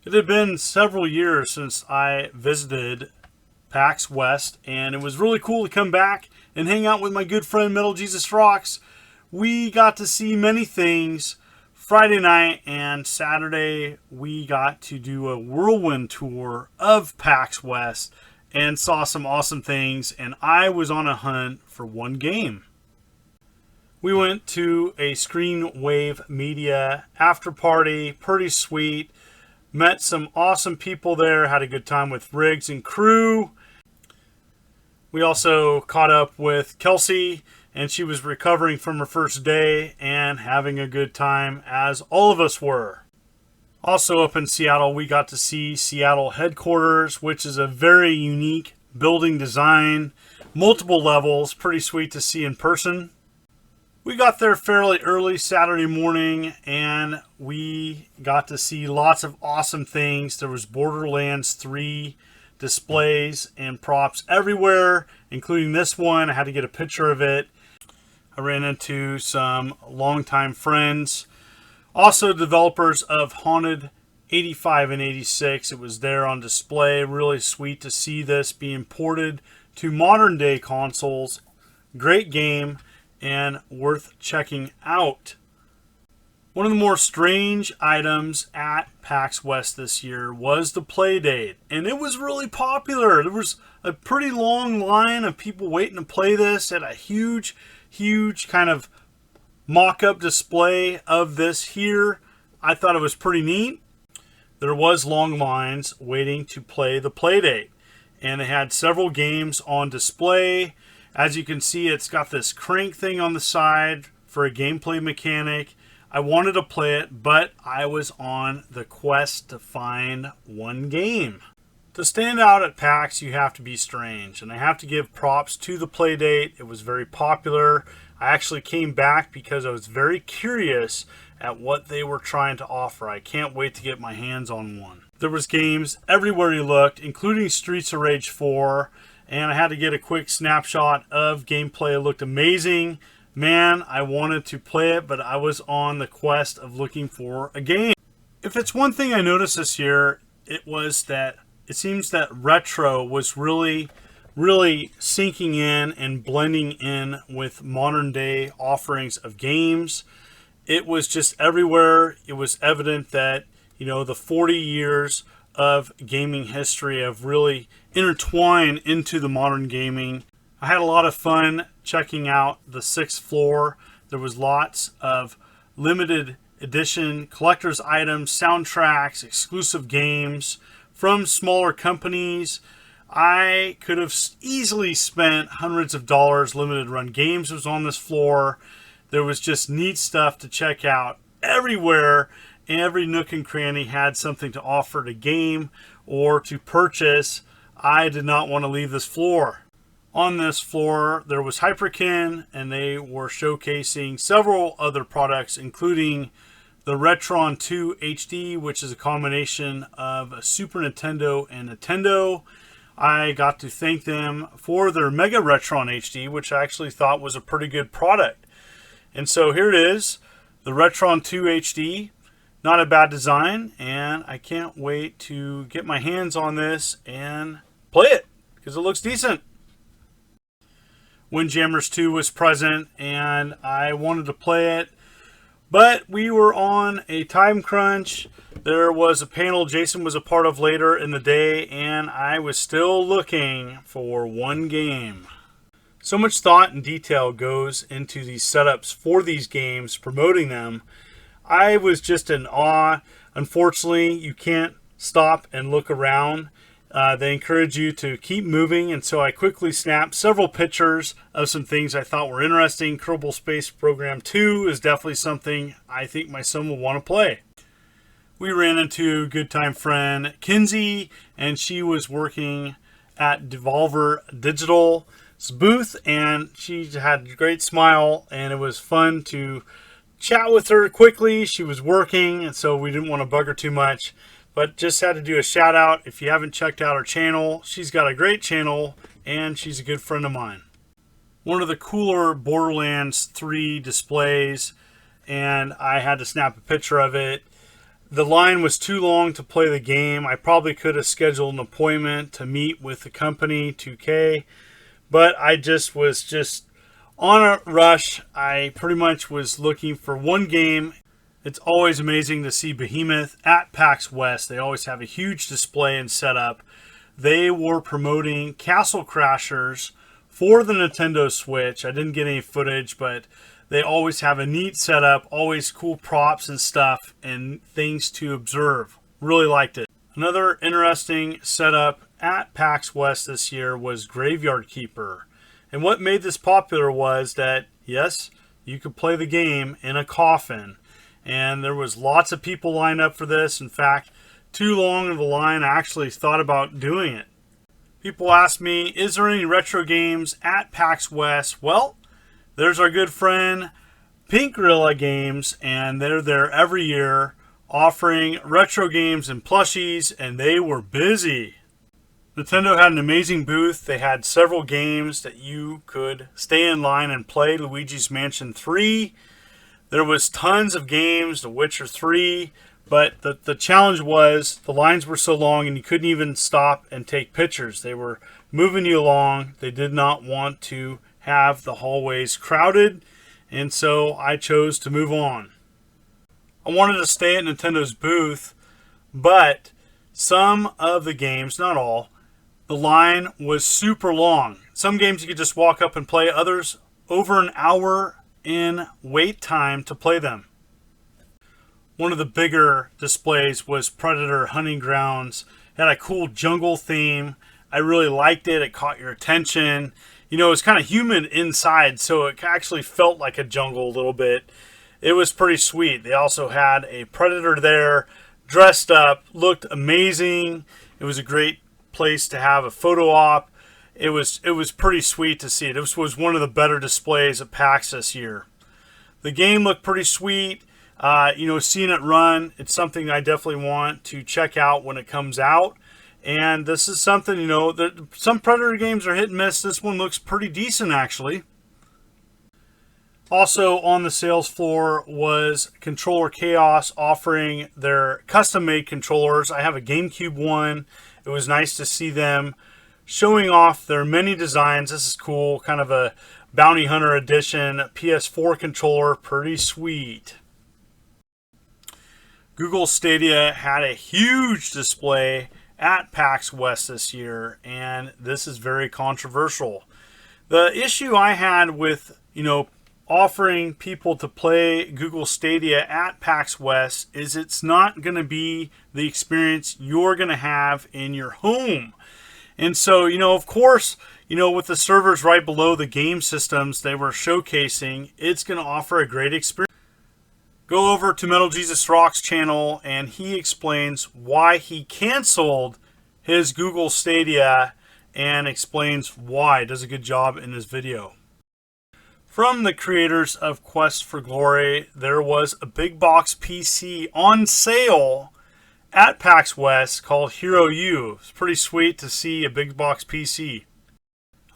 It had been several years since I visited PAX West, and it was really cool to come back and hang out with my good friend Metal Jesus Rocks. We got to see many things. Friday night and Saturday, we got to do a whirlwind tour of PAX West and saw some awesome things, and I was on a hunt for one game. We went to a Screen Wave Media after party, pretty sweet. Met some awesome people there, had a good time with Riggs and crew. We also caught up with Kelsey, and she was recovering from her first day and having a good time, as all of us were. Also up in Seattle, we got to see Seattle headquarters, which is a very unique building design, multiple levels, pretty sweet to see in person. We got there fairly early Saturday morning, and we got to see lots of awesome things. There was Borderlands 3 displays and props everywhere, including this one. I had to get a picture of it. I ran into some longtime friends. Also, developers of Haunted 85 and 86. It was there on display. Really sweet to see this being ported to modern day consoles. Great game and worth checking out. One of the more strange items at PAX West this year was the Playdate, and it was really popular. There was a pretty long line of people waiting to play this at a huge kind of mock-up display of this here. I thought it was pretty neat. There was long lines waiting to play the Playdate, and they had several games on display. As you can see, it's got this crank thing on the side for a gameplay mechanic. I wanted to play it, but I was on the quest to find one game. To stand out at PAX, you have to be strange, and I have to give props to the Playdate. It was very popular. I actually came back because I was very curious at what they were trying to offer. I can't wait to get my hands on one. There was games everywhere you looked, including Streets of Rage 4, and I had to get a quick snapshot of gameplay. It looked amazing. Man, I wanted to play it, but I was on the quest of looking for a game. If it's one thing I noticed this year, it was that it seems that retro was really sinking in and blending in with modern day offerings of games. It was just everywhere. It was evident that, the 40 years of gaming history have really intertwined into the modern gaming. I had a lot of fun checking out the 6th floor. There was lots of limited edition collector's items, soundtracks, exclusive games from smaller companies. I could have easily spent hundreds of dollars. Limited run games was on this floor. There was just neat stuff to check out everywhere. Every nook and cranny had something to offer to game or to purchase. I did not want to leave this floor. On this floor, there was Hyperkin, and they were showcasing several other products, including the Retron 2 HD, which is a combination of a Super Nintendo and Nintendo. I got to thank them for their Mega Retron HD, which I actually thought was a pretty good product. And so here it is, the Retron 2 HD. Not a bad design, and I can't wait to get my hands on this and play it, because it looks decent. Windjammers 2 was present, and I wanted to play it, but we were on a time crunch. There was a panel Jason was a part of later in the day, and I was still looking for one game. So much thought and detail goes into these setups for these games, promoting them. I was just in awe. Unfortunately, you can't stop and look around. They encourage you to keep moving, and so I quickly snapped several pictures of some things I thought were interesting. Kerbal Space Program 2 is definitely something I think my son will want to play. We ran into good time friend Kinsey, and she was working at Devolver Digital's booth, and she had a great smile, and it was fun to chat with her quickly. She was working, and so we didn't want to bug her too much, but just had to do a shout out. If you haven't checked out her channel, she's got a great channel, and she's a good friend of mine. One of the cooler Borderlands 3 displays, and I had to snap a picture of it. The line was too long to play the game. I probably could have scheduled an appointment to meet with the company, 2K, but I was on a rush. I pretty much was looking for one game. It's always amazing to see Behemoth at PAX West. They always have a huge display and setup. They were promoting Castle Crashers for the Nintendo Switch. I didn't get any footage, but they always have a neat setup, always cool props and stuff and things to observe. Really liked it. Another interesting setup at PAX West this year was Graveyard Keeper. And what made this popular was that, yes, you could play the game in a coffin. And there was lots of people lined up for this. In fact, too long of a line, I actually thought about doing it. People ask me, is there any retro games at PAX West? Well, there's our good friend Pink Gorilla Games, and they're there every year offering retro games and plushies, and they were busy. Nintendo had an amazing booth. They had several games that you could stay in line and play. Luigi's Mansion 3. There was tons of games, The Witcher 3, but the challenge was the lines were so long and you couldn't even stop and take pictures. They were moving you along. They did not want to have the hallways crowded, and so I chose to move on. I wanted to stay at Nintendo's booth, but some of the games, not all, the line was super long. Some games you could just walk up and play, others over an hour in wait time to play them. One of the bigger displays was Predator Hunting Grounds. It had a cool jungle theme. I really liked it. It caught your attention. You know, it was kind of humid inside, so it actually felt like a jungle a little bit. It was pretty sweet. They also had a Predator there, dressed up, looked amazing. It was a great place to have a photo op. It was pretty sweet to see it. This was one of the better displays at PAX this year. The game looked pretty sweet. Seeing it run, it's something I definitely want to check out when it comes out. And this is something, some Predator games are hit and miss. This one looks pretty decent, actually. Also on the sales floor was Controller Chaos offering their custom-made controllers. I have a GameCube one. It was nice to see them showing off their many designs. This is cool, kind of a Bounty Hunter edition PS4 controller. Pretty sweet. Google Stadia had a huge display at PAX West this year, and this is very controversial. The issue I had with, offering people to play Google Stadia at PAX West is it's not going to be the experience you're going to have in your home. And so, of course, with the servers right below the game systems they were showcasing, it's going to offer a great experience. Go over to Metal Jesus Rock's channel, and he explains why he canceled his Google Stadia and explains why. Does a good job in his video. From the creators of Quest for Glory, there was a big box PC on sale at PAX West called Hero U. It's pretty sweet to see a big box PC.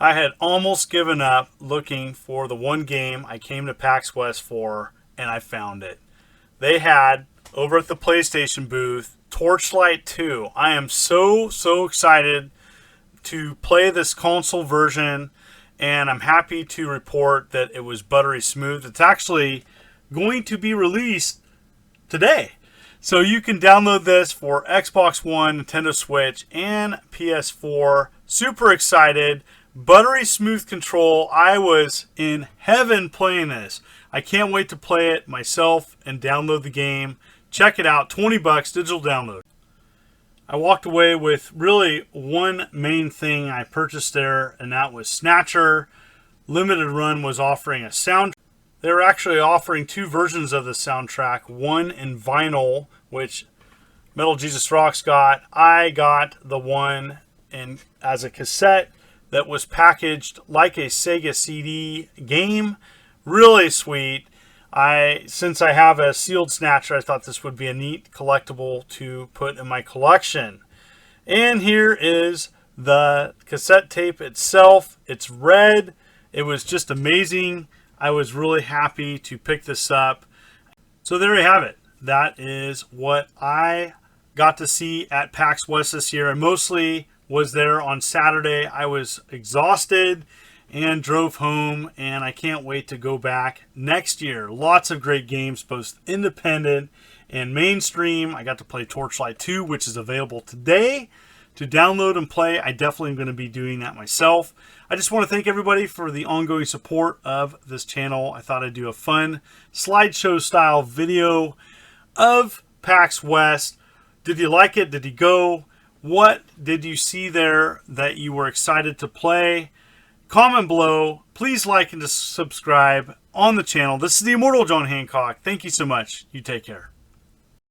I had almost given up looking for the one game I came to PAX West for, and I found it. They had, over at the PlayStation booth, Torchlight II. I am so excited to play this console version, and I'm happy to report that it was buttery smooth. It's actually going to be released today. So you can download this for Xbox One, Nintendo Switch, and PS4. Super excited. Buttery smooth control. I was in heaven playing this. I can't wait to play it myself and download the game. Check it out. $20 digital download. I walked away with really one main thing I purchased there, and that was Snatcher. Limited Run was offering a soundtrack. They were actually offering two versions of the soundtrack. One in vinyl, which Metal Jesus Rocks got. I got the one as a cassette that was packaged like a Sega CD game. Really sweet. Since I have a sealed Snatcher, I thought this would be a neat collectible to put in my collection. And here is the cassette tape itself. It's red. It was just amazing. I was really happy to pick this up. So there you have it. that is what I got to see at PAX West this year. I mostly was there on Saturday. I was exhausted and drove home, and I can't wait to go back next year. Lots of great games, both independent and mainstream. I got to play Torchlight II, which is available today to download and play. I definitely am going to be doing that myself. I just want to thank everybody for the ongoing support of this channel. I thought I'd do a fun slideshow style video of PAX West. Did you like it? Did you go? What did you see there that you were excited to play? Comment below. Please like and subscribe on the channel. This is the Immortal John Hancock. Thank you so much. You take care.